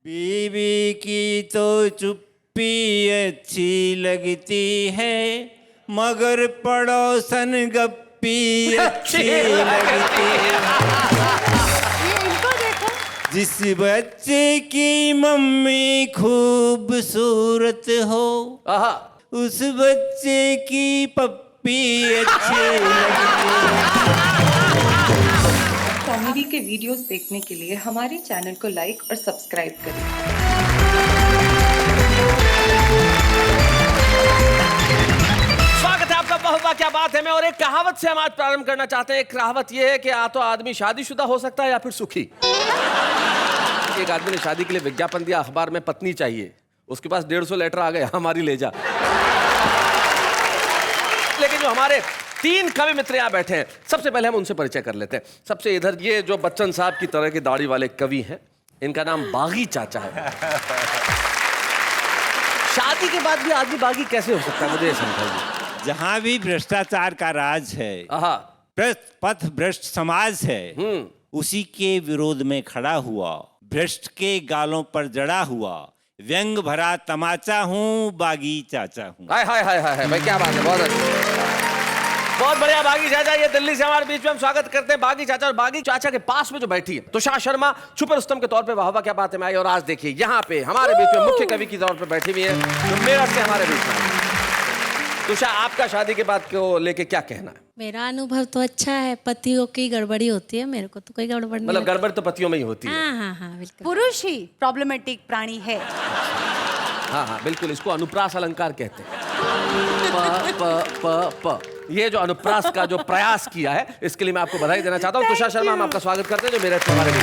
बीवी की तो चुप्पी अच्छी लगती है, मगर पड़ोसन गप्पी अच्छी लगती है। ये इनको देखो। जिस बच्चे की मम्मी खूबसूरत हो, उस बच्चे की पप्पी अच्छी लगती है। कॉमेडी के वीडियोस देखने के लिए हमारे चैनल को लाइक और सब्सक्राइब करें। स्वागत है आपका। बहुत वाह, क्या बात है। मैं और एक कहावत से हम आज प्रारंभ करना चाहते हैं। एक कहावत यह है कि या तो आदमी शादीशुदा हो सकता है या फिर सुखी। एक आदमी ने शादी के लिए विज्ञापन दिया अखबार में, पत्नी चाहिए। उसके पास 150 लेटर आ गए, हमारी ले जा। लेकिन जो हमारे 3 कवि मित्र यहाँ बैठे हैं, सबसे पहले हम उनसे परिचय कर लेते हैं। सबसे इधर ये जो बच्चन साहब की तरह की दाढ़ी वाले कवि हैं, इनका नाम बागी चाचा है। शादी के बाद भी आदमी बागी कैसे हो सकता है, मुझे समझाइए। जहाँ भी भ्रष्टाचार का राज है, पथ भ्रष्ट समाज है, उसी के विरोध में खड़ा हुआ, भ्रष्ट के गालों पर जड़ा हुआ, व्यंग भरा तमाचा हूँ, बागी चाचा हूँ। हाय हाय हाय हाय भाई, क्या बात है। बहुत अच्छा, बहुत बढ़िया। बागी चाचा ये दिल्ली से हमारे बीच में, हम स्वागत करते हैं बागी चाचा। और बागी चाचा के पास में जो बैठी है तुषार शर्मा, छुपे रुस्तम के तौर पे, वाह वाह क्या बात है में आई। और आज देखिए यहाँ पे हमारे बीच में मुख्य कवि की तौर पे बैठी हुई है, जो मेरठ से हमारे बीच में। तुषार, आपका शादी के बाद को लेके क्या कहना है? मेरा अनुभव तो अच्छा है। पतियों की गड़बड़ी होती है, मेरे को तो कोई गड़बड़ी नहीं। मतलब गड़बड़ तो पतियों में ही होती है। हाँ, बिल्कुल। पुरुष ही प्रॉब्लमेटिक प्राणी है। हाँ, बिल्कुल। इसको अनुप्रास अलंकार कहते हैं। प प प प ये जो अनुप्रास का जो प्रयास किया है, इसके लिए मैं आपको बधाई देना चाहता हूँ। तुषार शर्मा, हम आपका स्वागत करते हैं, जो मेरे हमारे बीच।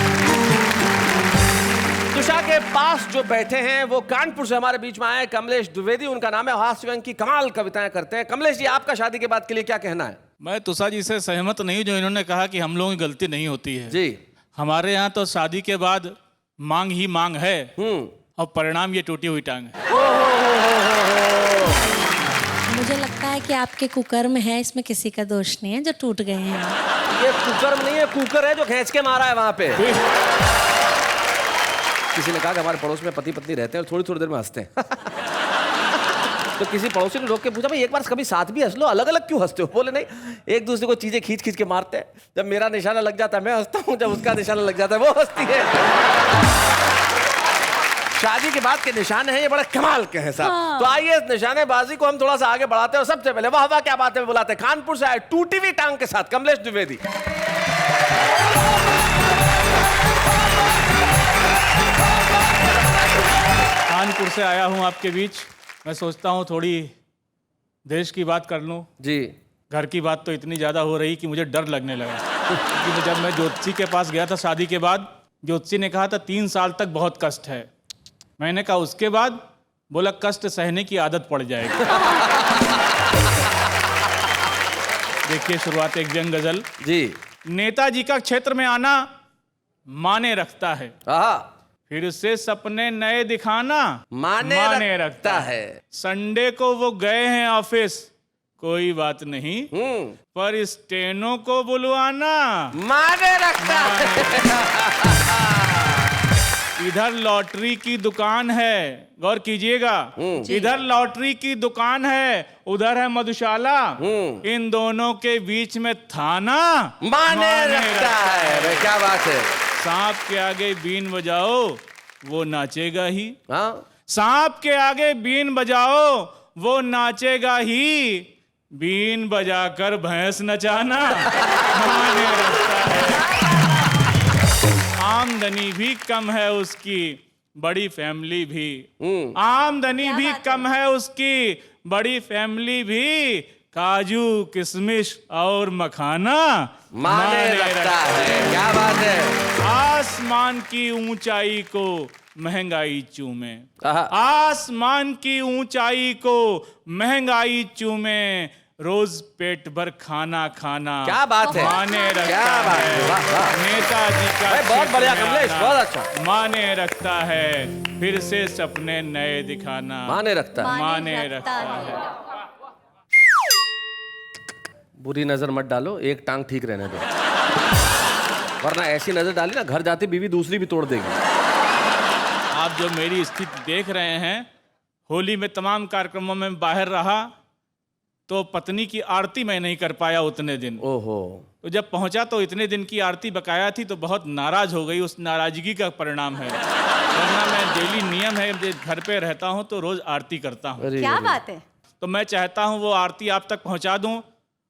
तुषार के पास जो बैठे हैं वो कानपुर से हमारे बीच में आए कमलेश द्विवेदी, उनका नाम है। हास्य व्यंग की कमाल कविताएं करते हैं। कमलेश जी, आपका शादी के बाद के लिए क्या कहना है? मैं तुषार जी से सहमत नहीं जो इन्होंने कहा कि हम लोगों की गलती नहीं होती है जी। हमारे यहाँ तो शादी के बाद मांग ही मांग है, और परिणाम ये टूटी हुई टांग है। मुझे लगता है कि आपके कुकर्म है, इसमें किसी का दोष नहीं है जो टूट गए हैं। ये कुकर्म नहीं है, कुकर है जो खींच के मारा है वहां पे। किसी ने कहा कि हमारे पड़ोस में पति पत्नी रहते हैं और थोड़ी थोड़ी देर में हंसते हैं। तो किसी पड़ोसी ने रोक के पूछा, भाई एक बार कभी साथ भी हंस लो, अलग अलग क्यों हंसते हो? बोले नहीं, एक दूसरे को चीजें खींच खींच के मारते हैं। जब मेरा निशाना लग जाता है मैं हंसता हूँ, जब उसका निशाना लग जाता है वो हंसती है। शादी के बाद के निशाने हैं, ये बड़े कमाल के हैं साहब। तो आइए इस निशानेबाजी को हम थोड़ा सा आगे बढ़ाते हैं। और सबसे पहले वाह वाह क्या बात है बुलाते हैं कानपुर से आए टूटी हुई टांग के साथ कमलेश द्विवेदी। कानपुर से आया हूँ आपके बीच। मैं सोचता हूँ थोड़ी देश की बात कर लूँ जी। घर की बात तो इतनी ज़्यादा हो रही कि मुझे डर लगने लगा। क्योंकि जब मैं ज्योतिषी के पास गया था शादी के बाद, ज्योतिषी ने कहा था 3 साल तक बहुत कष्ट है। मैंने कहा उसके बाद? बोला कष्ट सहने की आदत पड़ जाएगी। देखिए शुरुआत एक व्यंग गजल जी। नेताजी का क्षेत्र में आना माने रखता है, हाँ। फिर से सपने नए दिखाना माने रखता है। संडे को वो गए हैं ऑफिस, कोई बात नहीं, पर स्टेनो को बुलवाना माने रखता है। इधर लॉटरी की दुकान है, गौर कीजिएगा, इधर लॉटरी की दुकान है, उधर है मधुशाला, इन दोनों के बीच में थाना माने रखता है। क्या बात है। सांप के आगे बीन बजाओ वो नाचेगा ही। हाँ? सांप के आगे बीन बजाओ वो नाचेगा ही, बीन बजाकर भैंस नचाना माने रखता है। आमदनी भी कम है उसकी, बड़ी फैमिली भी, आमदनी भी कम है उसकी, बड़ी फैमिली भी, काजू किशमिश और मखाना माने रखता है। क्या बात है। आसमान की ऊंचाई को महंगाई चूमे, आसमान की ऊंचाई को महंगाई चूमे, रोज पेट भर खाना खाना क्या बात है। माने रखता है। नेताजी का बहुत बढ़िया कमलेश, बहुत अच्छा। माने रखता है, फिर से सपने नए दिखाना माने रखता है। माने रखता है। बुरी नजर मत डालो, एक टांग ठीक रहने दो, वरना ऐसी नजर डाली ना घर जाती बीवी दूसरी भी तोड़ देगी। आप आप जो मेरी स्थिति देख रहे हैं, होली में तमाम कार्यक्रमों में बाहर रहा तो पत्नी की आरती मैं नहीं कर पाया उतने दिन। ओहो। तो जब पहुंचा तो इतने दिन की आरती बकाया थी तो बहुत नाराज हो गई। उस नाराजगी का परिणाम है। वरना मैं डेली नियम है, घर पे रहता हूं तो रोज आरती करता हूं। क्या बात है। तो मैं चाहता हूं वो आरती आप तक पहुंचा दूं,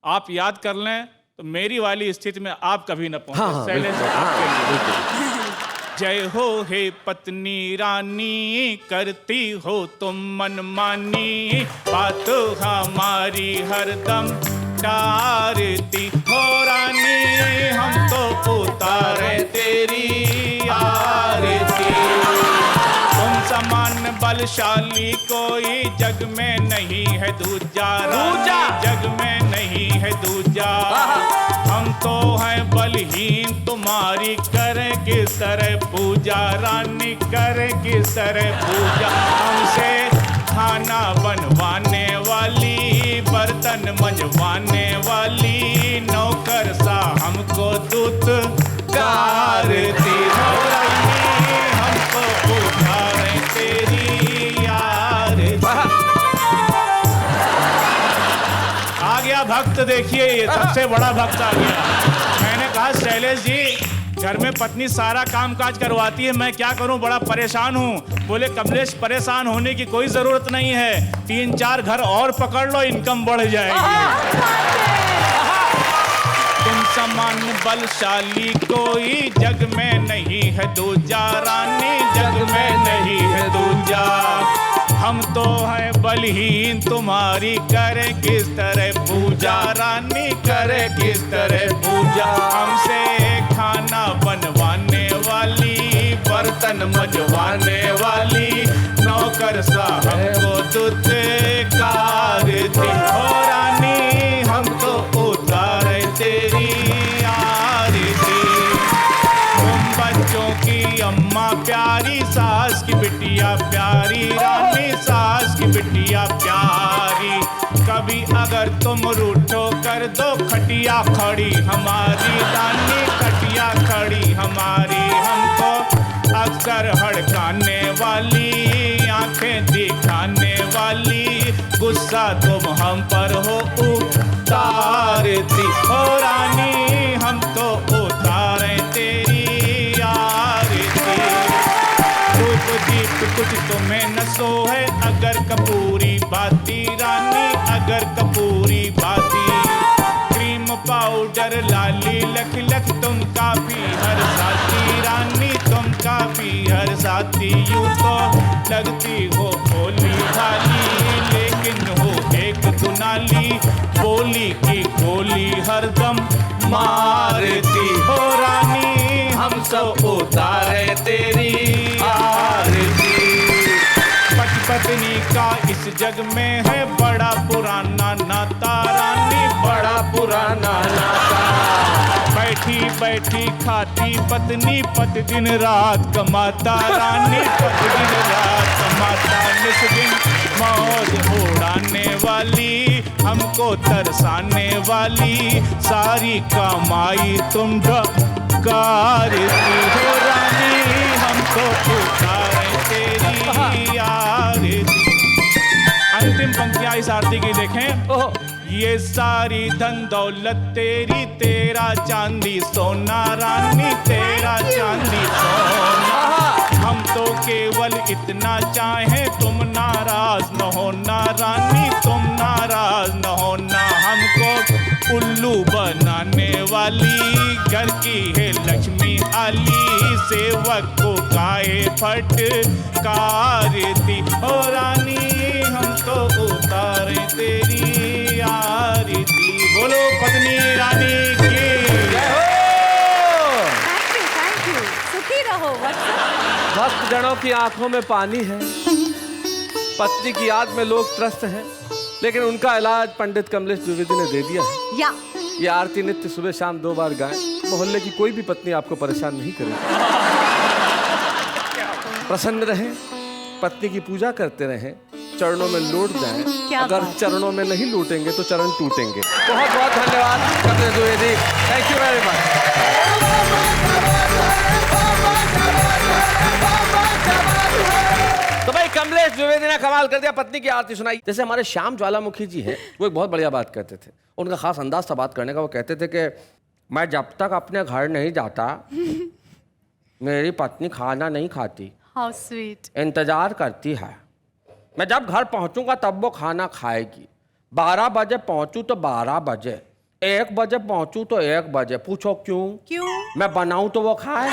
आप याद कर लें तो मेरी वाली स्थिति में आप कभी न पहुंचे। हाँ, शैलेश जी, आपके लिए। जय हो हे पत्नी रानी, करती हो तुम मनमानी, बात हमारी हरदम टारती हो रानी, हम तो उतारे तेरी आरती। तुम समान बलशाली कोई जग में नहीं है दूजा, दूजा। जग में नहीं है दूजा। हम तो हैं बलहीन, तुम्हारी करें किस तरह पूजा रानी, करें किस तरह पूजा। हमसे खाना बनवाने वाली, बर्तन मंजवाने वाली, नौकर सा हमको दूत कारती हो रानी, हमको उतारे तेरी आरती। आ गया भक्त, देखिए ये सबसे बड़ा भक्त आ गया। मैंने कहा शैलेश जी, घर में पत्नी सारा काम काज करवाती है, मैं क्या करूं, बड़ा परेशान हूं। बोले कमलेश, परेशान होने की कोई जरूरत नहीं है, 3-4 घर और पकड़ लो, इनकम बढ़ जाएगी। तुम समान बलशाली कोई जग में नहीं है दूजा रानी, जग में नहीं है दूजा। हम तो हैं बलहीन, तुम्हारी करे किस तरह पूजा रानी, करे किस तरह पूजा। हमसे खाना बनवाने वाली, बर्तन मंजवाने वाली, नौकर सा हमको दूत कारती हो रानी, हम तो उतारे तेरी आरती। तुम बच्चों की अम्मा प्यारी, सास की बिटिया प्यारी रानी, सास की बिटिया प्यारी। कभी अगर तुम रूठो कर दो खटिया खड़ी हमारी रानी, खटिया खड़ी हमारी। हमको अक्सर हड़काने वाली, आंखें दिखाने वाली, गुस्सा तुम हम पर हो उतारती हो रानी, हम तो उतारे तेरी आरती। धूप दीप कुछ तुम्हें न सोहे, अगर कपूरी बाती रानी, अगर कपूरी बाती। क्रीम पाउडर लाली लख लख, तुम काफी हर साथी रानी, तुम काफी हर साथी। यूं तो लगती हो भोली भाली, लेकिन हो एक दुनाली, बोली की गोली हरदम मारती हो रानी, हम सब उतारे तेरी आरती। पति पत्नी का इस जग में है बड़ा पुराना नाता रानी, बड़ा पुराना नाता। बैठी बैठी खाती पत्नी, पति दिन रात कमाता रानी, पति दिन रात कमाता। निस दिन मौज उड़ाने वाली, हमको तरसाने वाली, सारी कमाई तुम कारती हो रानी, हमको उतारे तेरी आरती। अंतिम पंक्तियां इस आरती की देखें। ये सारी धन दौलत तेरी, तेरा चांदी सोना रानी, तेरा चांदी सोना। हम तो केवल इतना चाहें, तुम नाराज न होना रानी, तुम नाराज न होना। हमको उल्लू बनाने वाली, घर की है लक्ष्मी आली, सेवक को गाए फटकारती हो रानी, हम तो उतारे तेरी आरती। बोलो पत्नी रानी की जय हो। थैंक यू, सुखी रहो वत्स। भक्त जनों की आंखों में पानी है, पत्नी की याद में लोग त्रस्त हैं, लेकिन उनका इलाज पंडित कमलेश द्विवेदी ने दे दिया है। या ये आरती नित्य सुबह शाम 2 बार गाएं, मोहल्ले की कोई भी पत्नी आपको परेशान नहीं करेगी। प्रसन्न रहें, पत्नी की पूजा करते रहें, चरणों में लौट जाएं। अगर चरणों में नहीं लौटेंगे तो चरण टूटेंगे। बहुत बहुत धन्यवाद Kamlesh Dwivedi, thank you very much. Dwivedi ने कमाल कर दिया, पत्नी की आरती सुनाई। जैसे हमारे श्याम ज्वालामुखी जी हैं, वो एक बहुत बढ़िया बात कहते थे, उनका खास अंदाज था बात करने का। वो कहते थे कि मैं जब तक अपने घर नहीं जाता मेरी पत्नी खाना नहीं खाती, हाउ स्वीट। इंतजार करती है। मैं जब घर पहुंचूंगा तब वो खाना खाएगी। 12 बजे पहुंचूं तो 12 बजे, 1 बजे पहुंचूं तो 1 बजे। पूछो क्यों? क्यों? मैं बनाऊं तो वो खाए।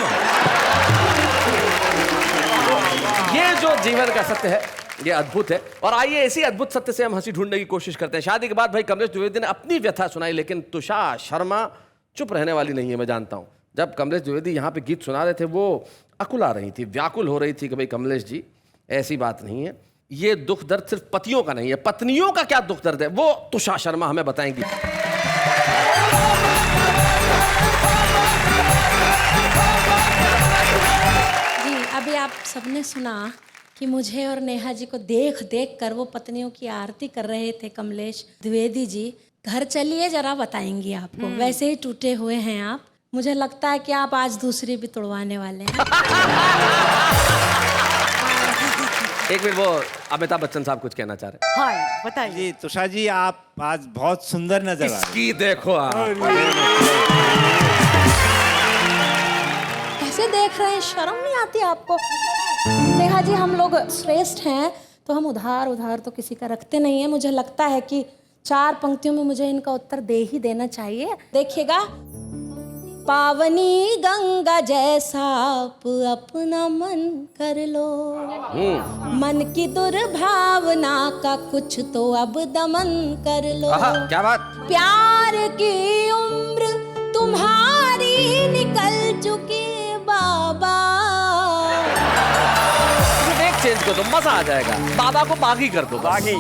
ये जो जीवन का सत्य है ये अद्भुत है। और आइए इसी अद्भुत सत्य से हम हंसी ढूंढने की कोशिश करते हैं। शादी के बाद भाई कमलेश द्विवेदी ने अपनी व्यथा सुनाई, लेकिन तुषार शर्मा चुप रहने वाली नहीं है, मैं जानता हूं। जब कमलेश द्विवेदी यहाँ पे गीत सुना रहे थे वो अकुला रही थी, व्याकुल हो रही थी कि भाई कमलेश जी ऐसी बात नहीं है। ये दुख दर्द सिर्फ पतियों का नहीं है, पत्नियों का क्या दुख दर्द है वो तुषार शर्मा हमें बताएंगी। जी अभी आप सबने सुना कि मुझे और नेहा जी को देख देख कर वो पत्नियों की आरती कर रहे थे कमलेश द्विवेदी जी। घर चलिए जरा बताएंगी आपको। वैसे ही टूटे हुए हैं आप, मुझे लगता है कि आप आज दूसरी भी तोड़वाने वाले हैं। एक मिनट, वो अमिताभ बच्चन साहब कुछ कहना चाह रहे हैं। हाँ बताइए। जी तुषार जी आप आज बहुत सुंदर नजर आ रहे हैं। इसकी देखो आप। कैसे देख रहे हैं, शर्म नहीं आती आपको? नेहा जी हम लोग श्रेष्ठ हैं तो हम उधार उधार तो किसी का रखते नहीं है। मुझे लगता है कि 4 पंक्तियों में मुझे इनका उत्तर दे ही देना चाहिए। देखिएगा, पावनी गंगा जैसा अपना मन कर लो, मन की दुर्भावना का कुछ तो अब दमन कर लो। क्या बात। प्यार की उम्र तुम्हारी निकल चुकी बाबा। चेंज कर दो, मजा आ जाएगा। बाबा को बागी कर दो, बागी।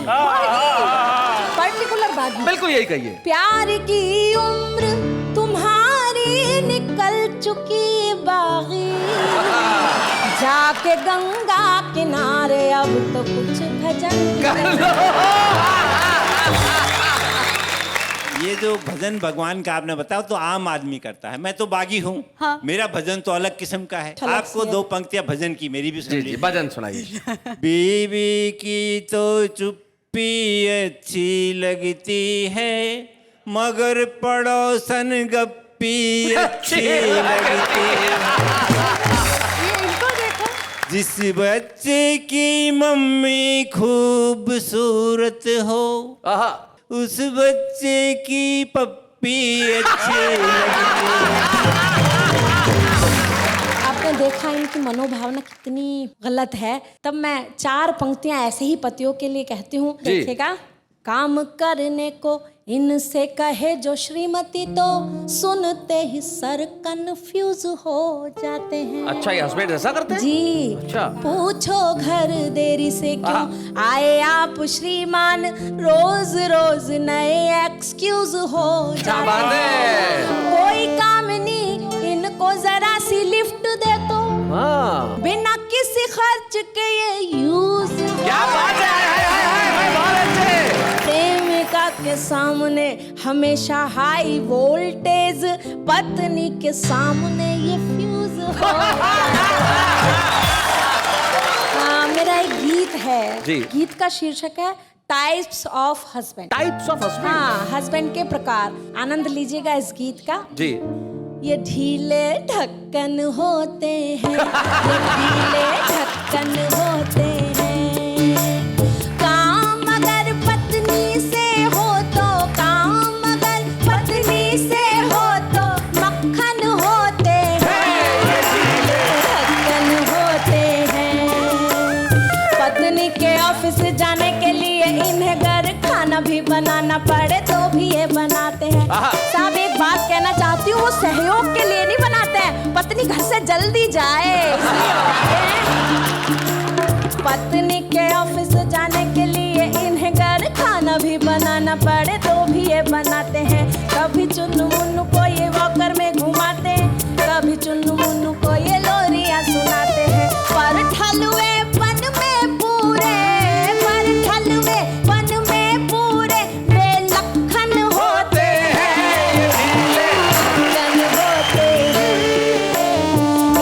पर्टिकुलर बागी, बिल्कुल यही कहिए। प्यार की उम्र तुम्हारी निकल चुकी बागी, जाके गंगा किनारे अब तो कुछ भजन कर लो। ये जो भजन भगवान का आपने बताया तो आम आदमी करता है, मैं तो बागी हूँ। हाँ। मेरा भजन तो अलग किस्म का है। आपको 2 पंक्तियां भजन की मेरी भी सुन लीजिए। भजन सुनाइए। बीवी की तो चुप्पी अच्छी लगती है, मगर पड़ोसन गप्पी अच्छी लगती है। ये इनको देखो। जिस बच्चे की मम्मी खूबसूरत हो उस बच्चे की पप्पी अच्छी लगती है। आपने देखा इनकी मनोभावना कितनी गलत है। तब मैं 4 पंक्तियां ऐसे ही पतियों के लिए कहती हूँ। देखिएगा, काम करने को इनसे कहे जो श्रीमती तो सुनते ही सर कन्फ्यूज हो जाते हैं। अच्छा, ये हस्बैंड ऐसा करते हैं? जी। अच्छा। पूछो घर देरी से क्यों आए आप श्रीमान, रोज रोज नए एक्सक्यूज हो जाते हैं। कोई काम नहीं, इनको जरा सी लिफ्ट दे तो बिना किसी खर्च के ये यूज। क्या बात है। प्रेमिका के सामने हमेशा हाई वोल्टेज, पत्नी के सामने ये फ्यूज हो। मेरा एक गीत है जी। गीत का शीर्षक है types of husband. Types of husband. हाँ, हस्बैंड के प्रकार। आनंद लीजिएगा इस गीत का। जी। ये ढीले ढक्कन होते हैं, ये ढीले ढक्कन होते हैं। काम अगर पत्नी से हो तो, काम अगर पत्नी से हो तो मक्खन होते हैं, ये ढीले ढक्कन होते हैं। पत्नी के ऑफिस जाने के लिए इन्हें घर खाना भी बनाना पड़े तो भी ये बनाते हैं। साहब एक बात कहना चाहती हूँ, वो सहयोग के लिए नहीं बनाते हैं, पत्नी घर से जल्दी जाए इसलिए बनाते हैं। पत्नी के ऑफिस जाने के लिए इन्हें घर खाना भी बनाना पड़े तो भी ये बनाते हैं। कभी चुन्नू मुन्नू को ये वॉकर में घुमाते हैं, कभी चुन्नू मुन्नू को ये लोरियां सुनाते हैं। पर ठलुए पन में पूरे, पर ठलुए पन में पूरे बेलखन होते हैं, बेलखन होते हैं।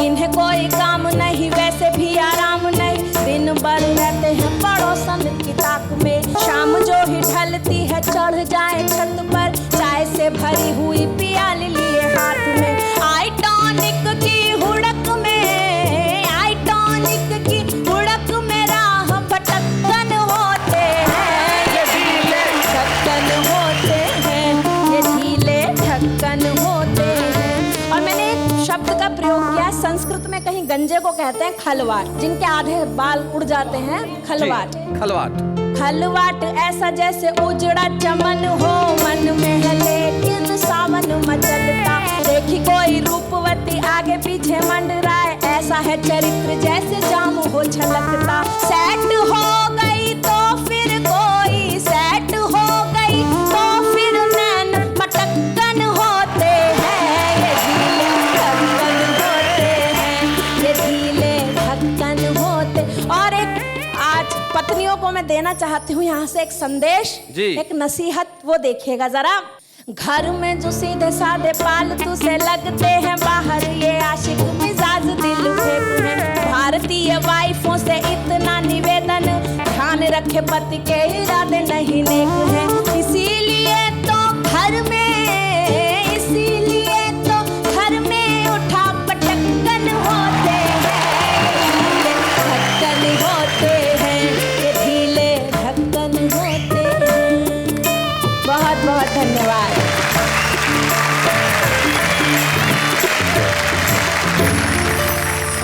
इन्हें कोई काम नहीं, वैसे भी आराम नहीं, दिन नंबर रहते हैं पड़ोसन की ताक में। शाम जो ही ढलती है चढ़ जाए छत पर, चाय से भरी हुई प्याली लिए हाथ में। आई टॉनिक की हुड़क में, आई टॉनिक की हुड़क में राह भटकन होते हैं, ये ढीले ढक्कन होते हैं, ये ढीले ढक्कन होते हैं। और मैंने एक शब्द का प्रयोग किया, संस्कृत में कहीं गंजे को कहते हैं खलवाट, जिनके आधे बाल उड़ जाते हैं, खलवाट। खलवाट खलवाट ऐसा जैसे उजड़ा चमन हो, मन में है लेकिन सावन मचलता। देखी कोई रूपवती आगे पीछे मंडराए, ऐसा है चरित्र जैसे जाम हो छलकता। सेट हो गई तो फिर कोई, सेट हो गई तो फिर नैन मटक्कन होते हैं, ये ढीले ढक्कन होते हैं, ये ढीले ढक्कन होते। और एक आज पत्नियों को मैं देना चाहती हूँ यहाँ से एक संदेश, एक नसीहत, वो देखिएगा जरा। घर में जो सीधे साधे पालतू से लगते हैं, बाहर ये आशिक मिजाज दिल फेंक हैं। भारतीय वाइफों से इतना निवेदन, ध्यान रखे पति के इरादे नहीं नेक हैं। इसीलिए तो घर में, इसीलिए तो घर में उठा पटक्कन होते हैं, ढक्कन होते हैं, ये ढीले ढक्कन होते हैं। बहुत बहुत धन्यवाद।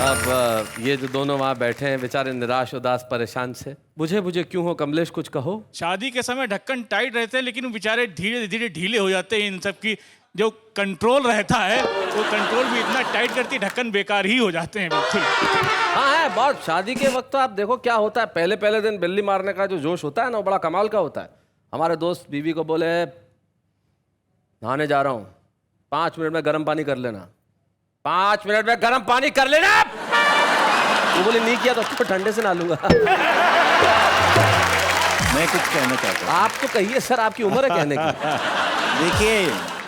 अब ये जो दोनों वहाँ बैठे हैं बेचारे निराश उदास परेशान से, बुझे क्यों हो कमलेश, कुछ कहो। शादी के समय ढक्कन टाइट रहते हैं, लेकिन वो बेचारे धीरे धीरे ढीले हो जाते हैं। इन सब की जो कंट्रोल रहता है, वो कंट्रोल भी इतना टाइट करती, ढक्कन बेकार ही हो जाते हैं बिल्कुल। हाँ है बहुत। शादी के वक्त तो आप देखो क्या होता है, पहले दिन बिल्ली मारने का जो जोश होता है ना, वो बड़ा कमाल का होता है। हमारे दोस्त बीवी को बोले नहाने जा रहा हूँ, 5 मिनट में गर्म पानी कर लेना, 5 मिनट में गर्म पानी कर लेना। वो बोले नहीं किया तो ठंडे से नहा लूंगा। मैं कुछ कहना चाहता हूँ। आप तो कहिए सर, आपकी उम्र है कहने की। देखिए,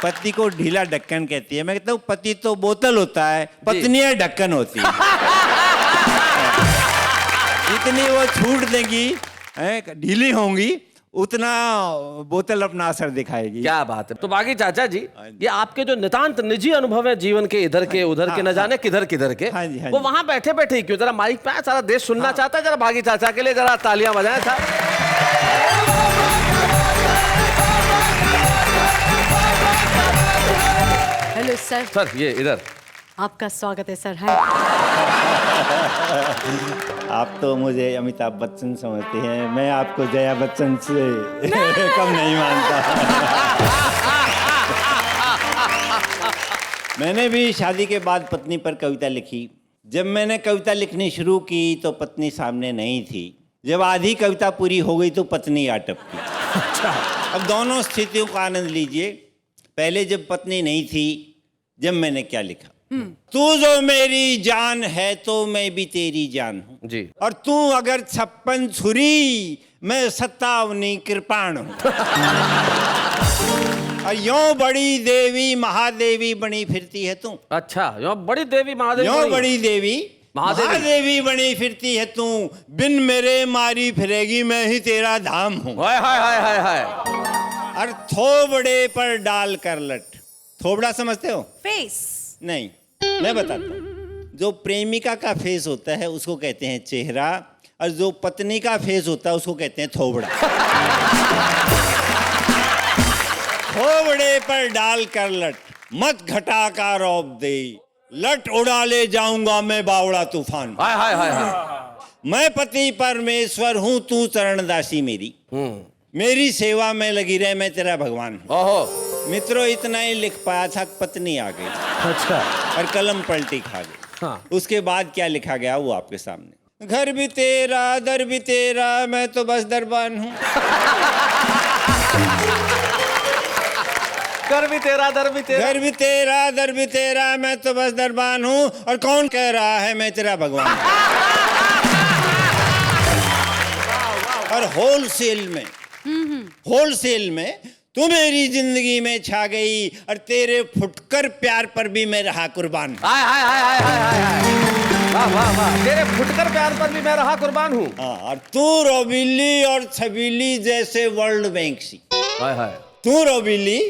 पति को ढीला ढक्कन कहती है, मैं कहता हूँ पति तो बोतल होता है, पत्नियां ढक्कन होती है। जितनी वो छूट देंगी, ढीली होंगी, उतना बोतल अपना असर दिखाएगी। क्या बात है। तो बाकी चाचा जी, ये आपके जो नितांत निजी अनुभव है जीवन के, इधर के उधर के, न जाने किधर किधर के, वो वहां बैठे बैठे ही क्यों, जरा माइक पे सारा देश सुनना चाहता है। जरा बागी चाचा के लिए जरा तालियां बजाएं था। Hello sir. सर ये इधर आपका स्वागत है सर। हाय। आप तो मुझे अमिताभ बच्चन समझते हैं, मैं आपको जया बच्चन से कम नहीं मानता। मैंने भी शादी के बाद पत्नी पर कविता लिखी। जब मैंने कविता लिखनी शुरू की तो पत्नी सामने नहीं थी। जब आधी कविता पूरी हो गई तो पत्नी आ टपकी। अच्छा, अब दोनों स्थितियों का आनंद लीजिए। पहले जब पत्नी नहीं थी, जब मैंने क्या लिखा, तू जो मेरी जान है तो मैं भी तेरी जान हूँ जी, और तू अगर 56 छुरी, मैं 57 कृपाण हूँ। और यों बड़ी देवी महादेवी बनी फिरती है तू। अच्छा, यों बड़ी देवी महादेवी, यों बड़ी देवी महादेवी बनी फिरती है तू, बिन मेरे मारी फिरेगी मैं ही तेरा धाम हूँ। हाय हाय हाय हाय हाय। और थोबड़े पर डाल कर लट। थोबड़ा समझते हो? फेस नहीं, मैं बताता हूँ। जो प्रेमिका का फेस होता है उसको कहते हैं चेहरा, और जो पत्नी का फेस होता है उसको कहते हैं थोबड़ा। थोबड़े पर डाल कर लट, मत घटा का रौब दे, लट उड़ा ले जाऊंगा मैं बावड़ा तूफान। हाय हाय हाय हाय। मैं पति परमेश्वर हूँ, तू चरणदासी मेरी, मेरी सेवा में लगी रहे, मैं तेरा भगवान हूँ। ओहो मित्रों, इतना ही लिख पाया था, पत्नी आ गई। अच्छा, और कलम पलटी खा गई। हाँ। उसके बाद क्या लिखा गया वो आपके सामने। घर भी तेरा दर भी तेरा, मैं तो बस दरबान हूँ। घर भी तेरा दर भी तेरा, घर भी तेरा दर भी तेरा, मैं तो बस दरबान हूँ, और कौन कह रहा है मैं तेरा भगवान हूँ। और होलसेल में तू मेरी जिंदगी में छा गई और तेरे फुटकर प्यार पर भी मैं रहा कुर्बान। हाय हाय हाय हाय हाय हाय हाय, वाह वाह वाह, तेरे फुटकर प्यार पर भी मैं रहा कुर्बान हूँ। हाँ, और तू रौबीली और छबीली जैसे वर्ल्ड बैंक सी। हाय हाय, तू रौबीली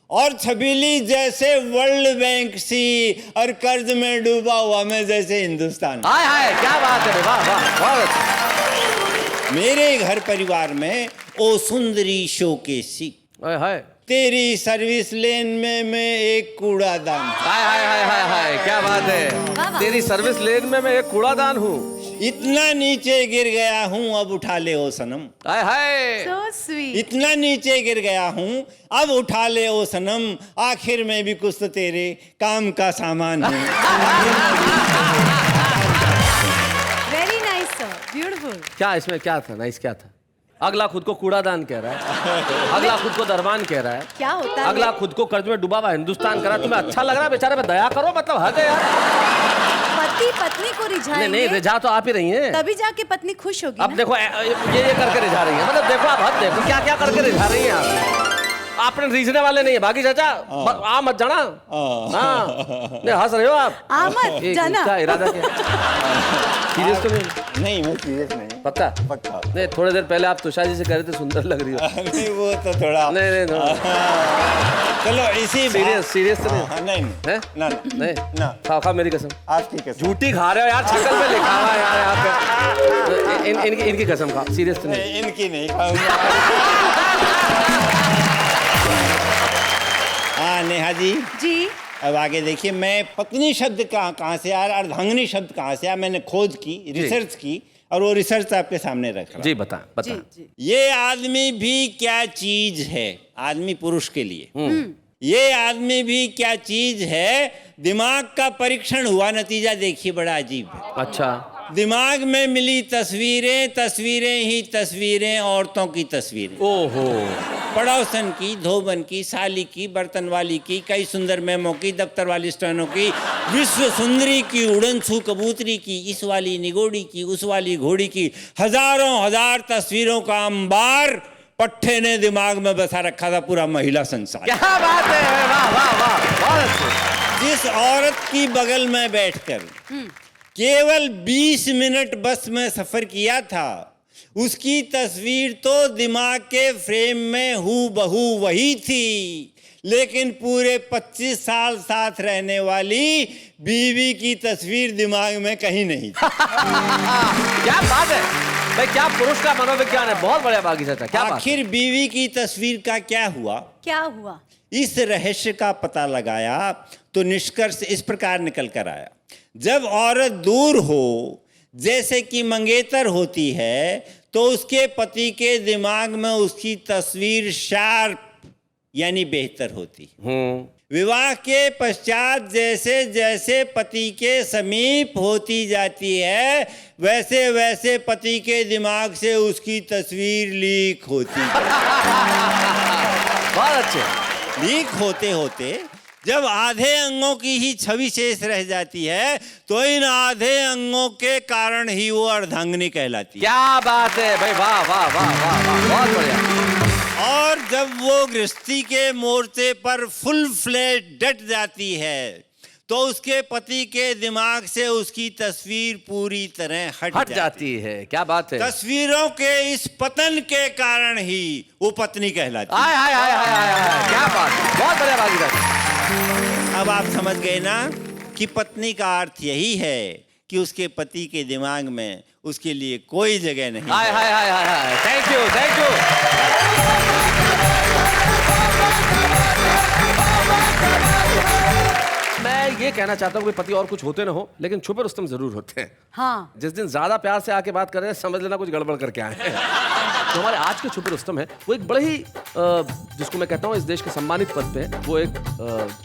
और छबीली जैसे वर्ल्ड बैंक सी और कर्ज में डूबा हुआ मैं जैसे हिंदुस्तान। हाय हाय, क्या बात है, वाह वाह, बहुत अच्छा। मेरे घर परिवार में ओ सुंदरी शोकेसी, हाय हाय, तेरी सर्विस लेन में मैं एक कूड़ादान। हाय हाय हाय हाय हाय, क्या बात है, तेरी सर्विस लेन में मैं एक कूड़ादान हूँ। इतना नीचे गिर गया हूँ अब उठा ले ओ सनम। हाय हाय, So sweet. इतना नीचे गिर गया हूँ अब उठा ले ओ सनम, आखिर में भी कुछ तो तेरे काम का सामान हूँ। Very nice, sir. Beautiful. क्या इसमें क्या था, नाइस क्या था? अगला खुद को कूड़ादान कह रहा है, अगला खुद को दरबान कह रहा है, क्या होता है? अगला खुद को कर्ज में डूबा हुआ हिंदुस्तान कह रहा है। तुम्हें अच्छा लग रहा है? बेचारे पे दया करो, मतलब हद है यार। पति पत्नी को नहीं रिझाएंगे नहीं, रिझा तो आप ही रही हैं। तभी जाके पत्नी खुश होगी अब ना? देखो ये करके रिझा रही है, मतलब देखो आप हद देखो क्या क्या करके रिझा रही हैं आप। आपने रीझने वाले नहीं है बाकी चाचा, आ मत जाना। हाँ, नहीं हंस रहे हो आप। आमद जाना। क्या इरादा क्या? सीरियस तो नहीं? नहीं, मैं सीरियस नहीं। पक्का? पक्का। नहीं, थोड़ी देर पहले आप तुषार जी से कह रहे थे सुंदर लग रही हो। नहीं, वो तो थोड़ा नहीं नहीं चलो इसी सीरियस तो नहीं नहीं है? ना नहीं ना, खा मेरी कसम, आपकी कसम। झूठी खा रहे हो यार, शक्ल पे लिखा हुआ है यार यहाँ पे। इनकी कसम खा, सीरियस तो नहीं? नहीं, इनकी नहीं खाऊंगा। हाँ नेहा जी, जी अब आगे देखिए, मैं पत्नी शब्द कहाँ से आया, अर्धांगिनी शब्द कहाँ से आया, मैंने खोज की, रिसर्च की और वो रिसर्च आपके सामने रख रहा। जी बता जी बता। जी। ये आदमी भी क्या चीज है, आदमी पुरुष के लिए ये आदमी भी क्या चीज है, दिमाग का परीक्षण हुआ, नतीजा देखिए बड़ा अजीब है। अच्छा, दिमाग में मिली तस्वीरें, तस्वीरें ही तस्वीरें, औरतों की तस्वीरें, ओहो, पड़ोसन की, धोबन की, साली की, बर्तन वाली की, कई सुंदर मेमों की, दफ्तर वाली स्टैनों की, विश्व सुंदरी की, उड़नछू कबूतरी की, इस वाली निगोड़ी की, उस वाली घोड़ी की, हजारों हजार तस्वीरों का अंबार पट्टे ने दिमाग में बसा रखा था, पूरा महिला संसार। क्या बात है, वाह वाह वाह, बहुत अच्छे। जिस औरत की बगल में बैठकर केवल 20 मिनट बस में सफर किया था, उसकी तस्वीर तो दिमाग के फ्रेम में हूबहू वही थी, लेकिन पूरे 25 साल साथ रहने वाली बीवी की तस्वीर दिमाग में कहीं नहीं थी। क्या बात है भाई, क्या पुरुष का मनोविज्ञान है, बहुत बढ़िया बागी चाचा, क्या बात। आखिर बीवी की तस्वीर का क्या हुआ? क्या हुआ? इस रहस्य का पता लगाया तो निष्कर्ष इस प्रकार निकल कर आया, जब औरत दूर हो, जैसे कि मंगेतर होती है, तो उसके पति के दिमाग में उसकी तस्वीर शार्प यानी बेहतर होती। विवाह के पश्चात जैसे जैसे पति के समीप होती जाती है, वैसे वैसे पति के दिमाग से उसकी तस्वीर लीक होती है। बहुत अच्छे। लीक होते होते जब आधे अंगों की ही छवि शेष रह जाती है, तो इन आधे अंगों के कारण ही वो अर्धांगिनी कहलाती है। क्या बात है भाई, वाह वाह वाह वाह वाह, बहुत बढ़िया। और जब वो गृहस्थी के मोर्चे पर फुल फ्लैश डट जाती है, तो उसके पति के दिमाग से उसकी तस्वीर पूरी तरह हट जाती है। क्या बात है। तस्वीरों के इस पतन के कारण ही वो पत्नी कहलाती है। हाय हाय हाय हाय हाय, क्या बात है, बहुत बढ़िया भागीदार। अब आप समझ गए ना कि पत्नी का अर्थ यही है कि उसके पति के दिमाग में उसके लिए कोई जगह नहीं। हाय हाय हाय हाय हाय, थैंक यू थैंक यू। मैं ये कहना चाहता हूँ कि पति और कुछ होते ना हो, लेकिन छुपे रुस्तम जरूर होते हैं। हाँ। जिस दिन ज्यादा प्यार से आके बात कर रहे हैं, समझ लेना कुछ गड़बड़ करके आए हैं। तो हमारे आज के छुपे रुस्तम है, वो एक बड़े ही जिसको मैं कहता हूँ इस देश के सम्मानित पद पे है, वो एक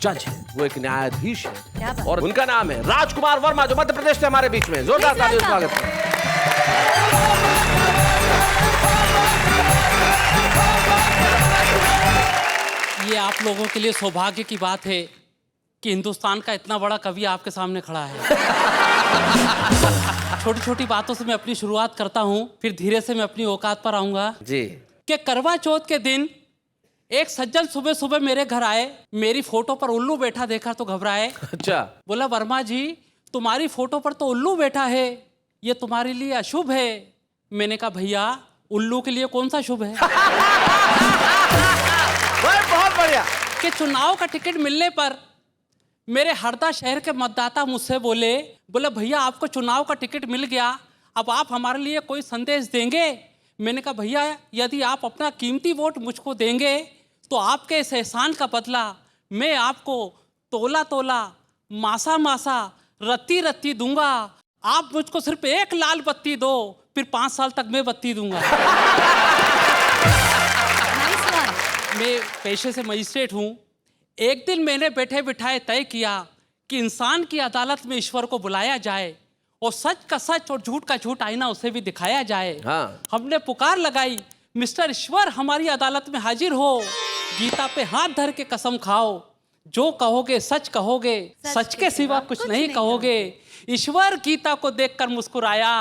जज है, वो एक न्यायाधीश है, और उनका नाम है राजकुमार वर्मा, जो मध्य प्रदेश से हमारे बीच में। जोरदार तालियों से स्वागत है। ये आप लोगों के लिए सौभाग्य की बात है कि हिंदुस्तान का इतना बड़ा कवि आपके सामने खड़ा है। छोटी छोटी बातों से मैं अपनी शुरुआत करता हूँ, फिर धीरे से मैं अपनी औकात पर आऊंगा। जी। कि करवा चौथ के दिन एक सज्जन सुबह सुबह मेरे घर आए, मेरी फोटो पर उल्लू बैठा देखा तो घबराए। अच्छा। बोला वर्मा जी तुम्हारी फोटो पर तो उल्लू बैठा है, ये तुम्हारे लिए अशुभ है। मैंने कहा भैया उल्लू के लिए कौन सा शुभ है? बहुत बढ़िया। कि चुनाव का टिकट मिलने पर मेरे हरदा शहर के मतदाता मुझसे बोले भैया आपको चुनाव का टिकट मिल गया, अब आप हमारे लिए कोई संदेश देंगे? मैंने कहा भैया यदि आप अपना कीमती वोट मुझको देंगे तो आपके इस एहसान का बदला मैं आपको तोला तोला, मासा मासा, रत्ती रत्ती दूंगा। आप मुझको सिर्फ एक लाल बत्ती दो, फिर 5 साल तक मैं बत्ती दूंगा। Nice one. मैं पेशे से मजिस्ट्रेट हूँ। एक दिन मैंने बैठे बिठाए तय किया कि इंसान की अदालत में ईश्वर को बुलाया जाए और सच का सच और झूठ का झूठ आईना उसे भी दिखाया जाए। हाँ। हमने पुकार लगाई मिस्टर ईश्वर हमारी अदालत में हाजिर हो, गीता पे हाथ धर के कसम खाओ, जो कहोगे सच कहोगे, सच के सिवा कुछ नहीं कहोगे। ईश्वर गीता को देखकर मुस्कुराया,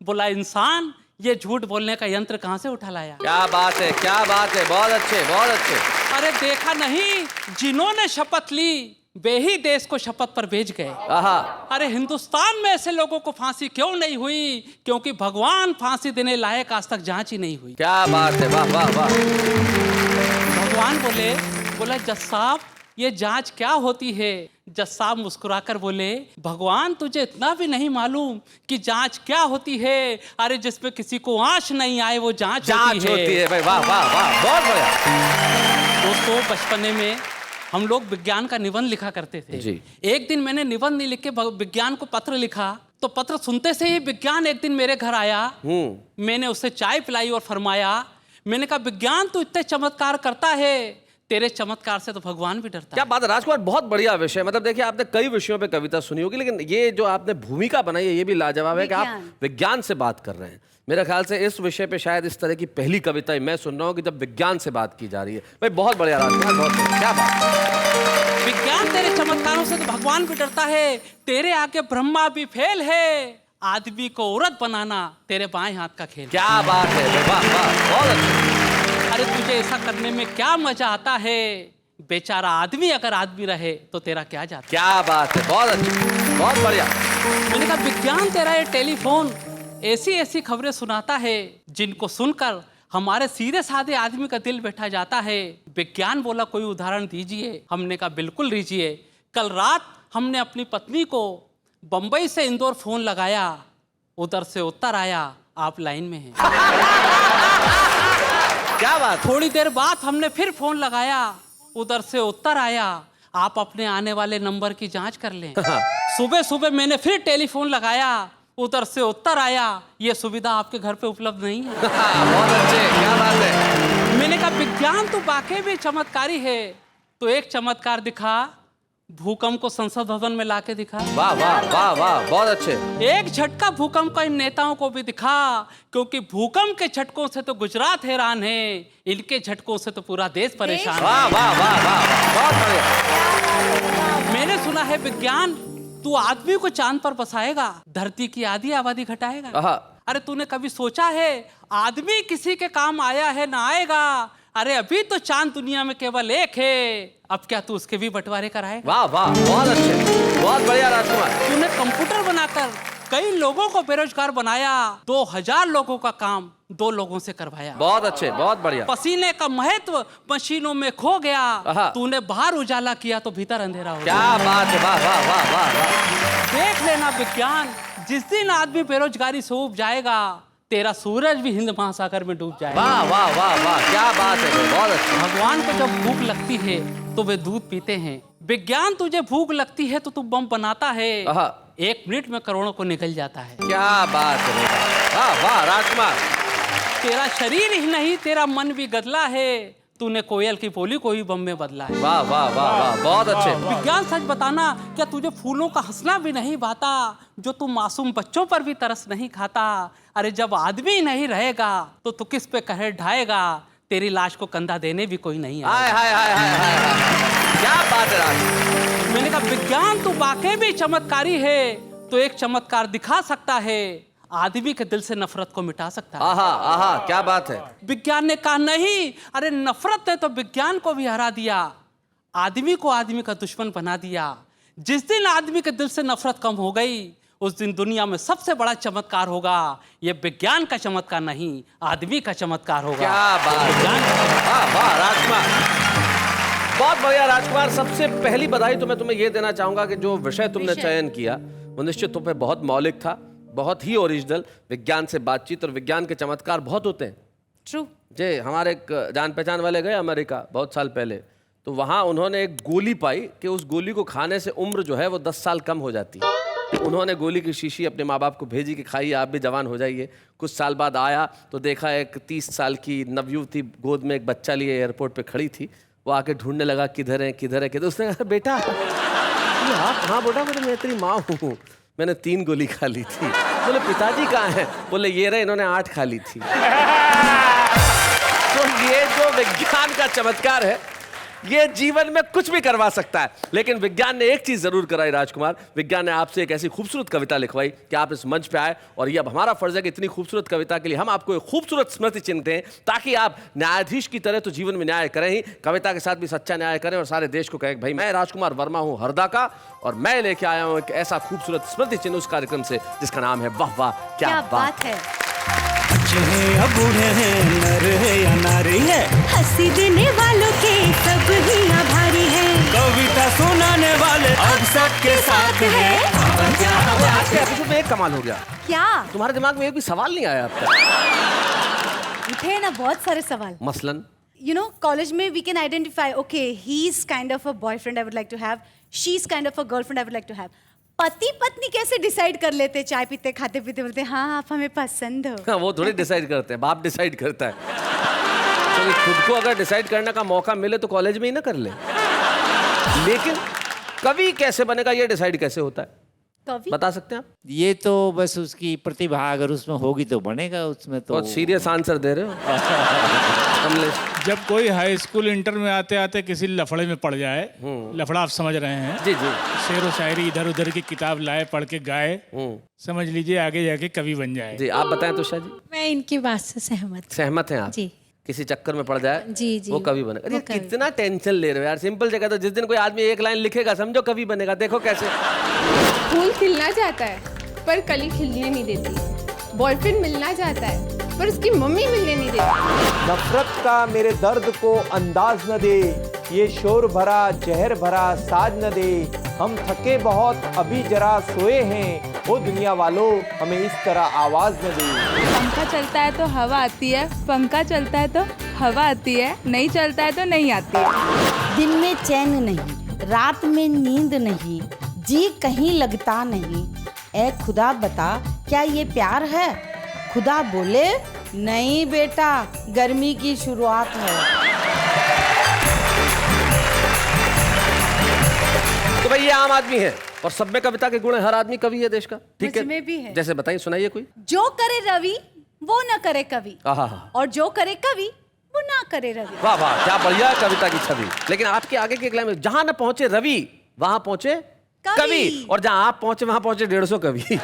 बोला इंसान ये झूठ बोलने का यंत्र कहाँ से उठा लाया? क्या बात है, क्या बात है, बहुत अच्छे, बहुत अच्छे। अरे देखा नहीं, जिन्होंने शपथ ली वे ही देश को शपथ पर भेज गए। अरे हिंदुस्तान में ऐसे लोगों को फांसी क्यों नहीं हुई? क्योंकि भगवान फांसी देने लायक आज तक जांच ही नहीं हुई। क्या बात है, वाह वाह वाह। भगवान बोला जज साहब ये जांच क्या होती है? जज साहब मुस्कुराकर बोले भगवान तुझे इतना भी नहीं मालूम कि जांच क्या होती है? अरे जिसपे किसी को आंच नहीं आए वो जांच होती है भाई, वाह वाह वाह, बहुत बढ़िया। दोस्तों बचपने में हम लोग विज्ञान का निबंध लिखा करते थे जी। एक दिन मैंने निबंध नहीं लिख के विज्ञान को पत्र लिखा, तो पत्र सुनते से ही विज्ञान एक दिन मेरे घर आया। मैंने उसे चाय पिलाई और फरमाया, मैंने कहा विज्ञान तो इतने चमत्कार करता है, तेरे चमत्कार से तो भगवान भी डरता है। क्या बात है राजकुमार, बहुत बढ़िया विषय। मतलब देखिए आपने कई विषयों पे कविता सुनी होगी, लेकिन ये जो आपने भूमिका बनाई है ये भी लाजवाब है कि आप विज्ञान से बात कर रहे हैं। मेरे ख्याल से इस विषय पे शायद इस तरह की पहली कविता मैं सुन रहा हूँ कि जब विज्ञान से बात की जा रही है। भाई बहुत बढ़िया राजकुमार, बहुत बढ़िया, क्या बात। विज्ञान तेरे चमत्कारों से तो भगवान भी डरता है, तेरे आगे ब्रह्मा भी फेल है, आदमी को औरत बनाना तेरे बाएं हाथ का खेल। क्या बात है, वाह वाह, बहुत अच्छा। अरे तुझे ऐसा करने में क्या मजा आता है? बेचारा आदमी अगर आदमी रहे तो तेरा क्या जाता? क्या बात है, बहुत अच्छी, बहुत बढ़िया। मैंने कहा विज्ञान तेरा ये टेलीफोन ऐसी ऐसी खबरें सुनाता है जिनको सुनकर हमारे सीधे साधे आदमी का दिल बैठा जाता है। विज्ञान बोला कोई उदाहरण दीजिए। हमने कहा बिल्कुल दीजिए। कल रात हमने अपनी पत्नी को बंबई से इंदौर फोन लगाया, उधर से उत्तर आया आप लाइन में हैं। क्या बात। थोड़ी देर बाद हमने फिर फोन लगाया, उधर से उत्तर आया आप अपने आने वाले नंबर की जांच कर लें। सुबह सुबह मैंने फिर टेलीफोन लगाया, उधर से उत्तर आया ये सुविधा आपके घर पे उपलब्ध नहीं है। बहुत अच्छे, क्या बात है। मैंने कहा विज्ञान तो वाकई भी चमत्कारी है, तो एक चमत्कार दिखा, भूकंप को संसद भवन में लाके दिखा। वाह वाह वाह वाह, बहुत अच्छे। एक झटका भूकंप का इन नेताओं को भी दिखा, क्योंकि भूकंप के झटकों से तो गुजरात हैरान है, इनके झटकों से तो पूरा देश परेशान है। वाह वाह वाह वाह, बहुत बढ़िया। मैंने सुना है विज्ञान तू आदमी को चांद पर बसाएगा, धरती की आधी आबादी घटाएगा। अरे तूने कभी सोचा है आदमी किसी के काम आया है ना आएगा? अरे अभी तो चांद दुनिया में केवल एक है, अब क्या तू उसके भी बंटवारे कराएगा? वाह वाह, बहुत अच्छे, बहुत बढ़िया राजकुमार। तूने कंप्यूटर बनाकर कई लोगों को बेरोजगार बनाया, 2000 लोगों का काम 2 लोगों से करवाया। बहुत अच्छे, बहुत बढ़िया। पसीने का महत्व मशीनों में खो गया, तूने बाहर उजाला किया तो भीतर अंधेरा हो गया। क्या बात है, वाह वाह वाह वाह। देख लेना विज्ञान, जिस दिन आदमी बेरोजगारी से उब जाएगा तेरा सूरज भी हिंद महासागर में डूब जाएगा। वाह वाह वाह वाह, क्या बात है, बहुत अच्छा। भगवान को जब भूख लगती है तो वे दूध पीते हैं। विज्ञान तुझे भूख लगती है तो तू बम बनाता है, 1 मिनट में करोड़ों को निकल जाता है। क्या बात है, वाह वाह राजकुमार। तेरा शरीर ही नहीं तेरा मन भी गदला है, तूने कोयल की बोली को ही बम में बदला है। वाह वाह वाह वाह, बहुत अच्छे। विज्ञान सच बताना, क्या तुझे फूलों का हंसना भी नहीं भाता? जो तू मासूम बच्चों पर भी तरस नहीं खाता? अरे जब आदमी नहीं रहेगा तो तू किस पे कहर ढाएगा? तेरी लाश को कंधा देने भी कोई नहीं आएगा। हाय हाय हाय हाय हाय, क्या बात है राज। मैंने कहा विज्ञान तो वाकई भी चमत्कारी है, तो एक चमत्कार दिखा सकता है। आदमी के दिल से नफरत को मिटा सकता है। आहा आहा, क्या बात है। विज्ञान ने कहा नहीं, अरे नफरत ने तो विज्ञान को भी हरा दिया, आदमी को आदमी का दुश्मन बना दिया। जिस दिन आदमी के दिल से नफरत कम हो गई, उस दिन दुनिया में सबसे बड़ा चमत्कार होगा। ये विज्ञान का चमत्कार नहीं, आदमी का चमत्कार होगा। क्या बात। विज्ञान वाह राजकुमार, बहुत बढ़िया राजकुमार। सबसे पहली बधाई तो मैं तुम्हें ये देना चाहूंगा कि जो विषय तुमने चयन किया वो निश्चित तौर पे बहुत मौलिक था, बहुत ही ओरिजिनल। विज्ञान से बातचीत और विज्ञान के चमत्कार बहुत होते हैं। ट्रू। जे हमारे एक जान पहचान वाले गए अमेरिका बहुत साल पहले, तो वहाँ उन्होंने एक गोली पाई कि उस गोली को खाने से उम्र जो है वो 10 साल कम हो जाती है। उन्होंने गोली की शीशी अपने माँ बाप को भेजी कि खाइए, आप भी जवान हो जाइए। कुछ साल बाद आया तो देखा एक 30 साल की नवयुवती गोद में एक बच्चा लिए एयरपोर्ट पे खड़ी थी। वो आके ढूंढने लगा किधर है किधर है किधर। उसने कहा बेटा आप? हाँ बेटा, मैं तेरी माँ हूँ, मैंने 3 गोली खा ली थी। बोले पिताजी कहाँ हैं? बोले ये रहे, इन्होंने 8 खा ली थी। तो ये जो विज्ञान का चमत्कार है, ये जीवन में कुछ भी करवा सकता है। लेकिन विज्ञान ने एक चीज जरूर कराई राजकुमार, विज्ञान ने आपसे एक ऐसी खूबसूरत कविता लिखवाई कि आप इस मंच पे आए। और ये अब हमारा फर्ज है कि इतनी खूबसूरत कविता के लिए हम आपको एक खूबसूरत स्मृति चिन्ह दें, ताकि आप न्यायाधीश की तरह तो जीवन में न्याय करें ही, कविता के साथ भी सच्चा न्याय करें और सारे देश को कहें भाई मैं राजकुमार वर्मा हूँ हरदा का, और मैं लेके आया हूँ एक ऐसा खूबसूरत स्मृति चिन्ह उस कार्यक्रम से जिसका नाम है वाह वाह क्या बात है। बच्चे हैं या बूढ़े हैं, नर है या नारी है, हंसी देने वालों के सब ही आभारी हैं। कविता सुनाने वाले अब सबके साथ है। आज के एपिसोड में एक कमाल हो गया। क्या तुम्हारे दिमाग में एक भी सवाल नहीं आया अब तक? उठे ना बहुत सारे सवाल। मसलन You know, college में we can identify, okay, he's kind of a boyfriend I would like to have, she's kind of a girlfriend I would like to have. पति पत्नी कैसे डिसाइड कर लेते? चाय पीते खाते पीते बोलते हाँ आप हमें पसंद हो। हाँ, वो थोड़ी डिसाइड करते हैं, बाप डिसाइड करता है। तो खुद को अगर डिसाइड करने का मौका मिले तो कॉलेज में ही ना कर ले। लेकिन कवि कैसे बनेगा, ये डिसाइड कैसे होता है, कवि बता सकते हैं आप? ये तो बस उसकी प्रतिभा अगर उसमें होगी तो बनेगा। उसमें तो बहुत सीरियस आंसर दे रहे हो कमलेश। जब कोई हाई स्कूल इंटर में आते आते किसी लफड़े में पड़ जाए, लफड़ा आप समझ रहे हैं, जी जी, शेर व शायरी इधर उधर की किताब लाए पढ़ के गाए, समझ लीजिए आगे जाके कवि बन जाए। जी आप बताएं तुषार जी। मैं इनकी बात से सहमत हैं आप? जी। किसी चक्कर में पड़ जाए जी, जी, वो कवि बनेगा। वो अरे कवि। कितना टेंशन ले रहे हो यार, सिंपल जगह। तो जिस दिन कोई आदमी एक लाइन लिखेगा समझो कवि बनेगा। देखो कैसे फूल खिलना चाहता है पर कली खिलने नहीं देती, बॉयफ्रेंड मिलना चाहता है पर उसकी मम्मी मिलने नहीं देती। नफरत का मेरे दर्द को अंदाज न दे, ये शोर भरा जहर भरा साज न दे, हम थके बहुत अभी जरा सोए हैं, ओ दुनिया वालों हमें इस तरह आवाज न दे। पंखा चलता है तो हवा आती है, पंखा चलता है तो हवा आती है, नहीं चलता है तो नहीं आती है। दिन में चैन नहीं, रात में नींद नहीं, जी कहीं लगता नहीं, ए खुदा बता क्या ये प्यार है? खुदा बोले नहीं बेटा, गर्मी की शुरुआत है। तो भाई ये आम आदमी है और सब में कविता के गुण है, हर आदमी कवि है देश का। ठीक है, मुझमें भी है। जैसे बताइए, सुनाइए कोई। जो करे रवि वो ना करे कवि, आहा, और जो करे कवि वो ना करे रवि। वाह वाह क्या बढ़िया कविता की छवि। लेकिन आपके आगे की एक लाइन में, जहां न पहुंचे रवि वहां पहुंचे कवि, और जहां आप पहुंचे वहां पहुंचे 150 कवि।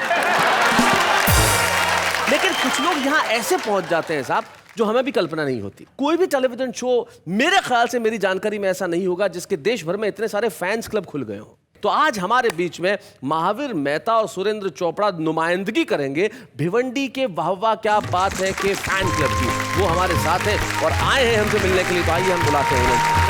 लेकिन कुछ लोग यहाँ ऐसे पहुंच जाते हैं साहब जो हमें भी कल्पना नहीं होती। कोई भी टेलीविजन शो मेरे ख्याल से, मेरी जानकारी में ऐसा नहीं होगा जिसके देश भर में इतने सारे फैंस क्लब खुल गए हो। तो आज हमारे बीच में महावीर मेहता और सुरेंद्र चोपड़ा नुमाइंदगी करेंगे भिवंडी के वाह वाह क्या बात है के फैन क्लब की। वो हमारे साथ है और आए हैं हमसे मिलने के लिए, तो आइए हम बुलाते हैं उन्हें।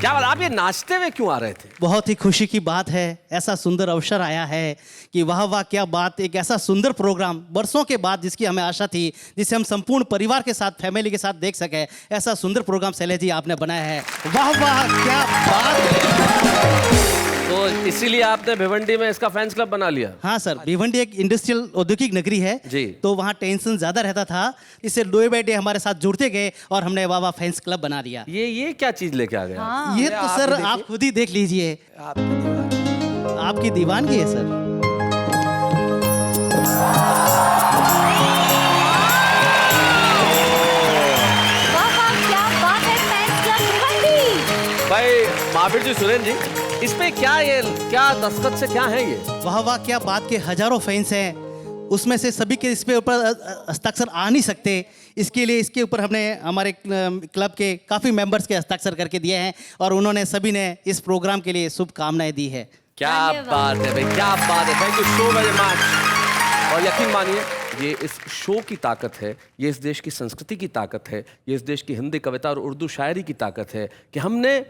क्या बात, आप ये नाचते हुए क्यों आ रहे थे? बहुत ही खुशी की बात है, ऐसा सुंदर अवसर आया है कि वाह वाह क्या बात, एक ऐसा सुंदर प्रोग्राम वर्षों के बाद जिसकी हमें आशा थी, जिसे हम संपूर्ण परिवार के साथ, फैमिली के साथ देख सके, ऐसा सुंदर प्रोग्राम शैलेश जी आपने बनाया है। वाह वाह क्या बात है। तो इसीलिए आपने भिवंडी में इसका फैंस क्लब बना लिया? हाँ सर, भिवंडी एक इंडस्ट्रियल औद्योगिक नगरी है जी, तो वहाँ टेंशन ज्यादा रहता था, इससे डे बाय डे हमारे साथ जुड़ते गए और हमने वाह वाह फैंस क्लब बना दिया। ये क्या चीज लेके आ गया? हाँ। ये तो सर आप खुद ही देख लीजिए, आपकी दीवानगी है सर। वाह वाह क्या बात है फैंस क्लब भिवंडी। भाई महावीर जी, सुरेंद्र जी, इस पे क्या दस्तखत से क्या है ये? वाह वाह क्या बात के हजारों फैंस हैं, उसमें से सभी के इस पे ऊपर हस्ताक्षर आ नहीं सकते। इसके लिए इसके ऊपर हमने हमारे क्लब के काफ़ी मेंबर्स के हस्ताक्षर करके दिए हैं और उन्होंने सभी ने इस प्रोग्राम के लिए शुभकामनाएं दी है। क्या बात है भाई, क्या बात है। Thank you so very much. और यकीन मानिए ये इस शो की ताकत है, ये इस देश की संस्कृति की ताकत है, ये इस देश की हिंदी कविता और उर्दू शायरी की ताकत है कि हमने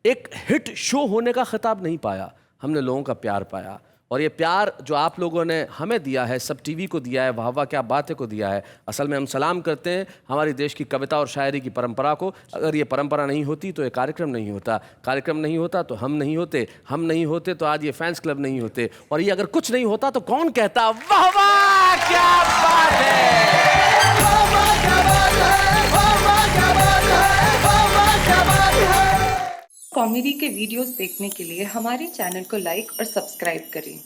एक हिट शो होने का खिताब नहीं पाया, हमने लोगों का प्यार पाया। और ये प्यार जो आप लोगों ने हमें दिया है, सब टीवी को दिया है, वाह वाह क्या बात है को दिया है, असल में हम सलाम करते हैं हमारी देश की कविता और शायरी की परंपरा को। अगर ये परंपरा नहीं होती तो ये कार्यक्रम नहीं होता, कार्यक्रम नहीं होता तो हम नहीं होते, हम नहीं होते तो आज ये फैंस क्लब नहीं होते, और ये अगर कुछ नहीं होता तो कौन कहता वाह वाह क्या बात है। कॉमेडी के वीडियोस देखने के लिए हमारे चैनल को लाइक और सब्सक्राइब करें।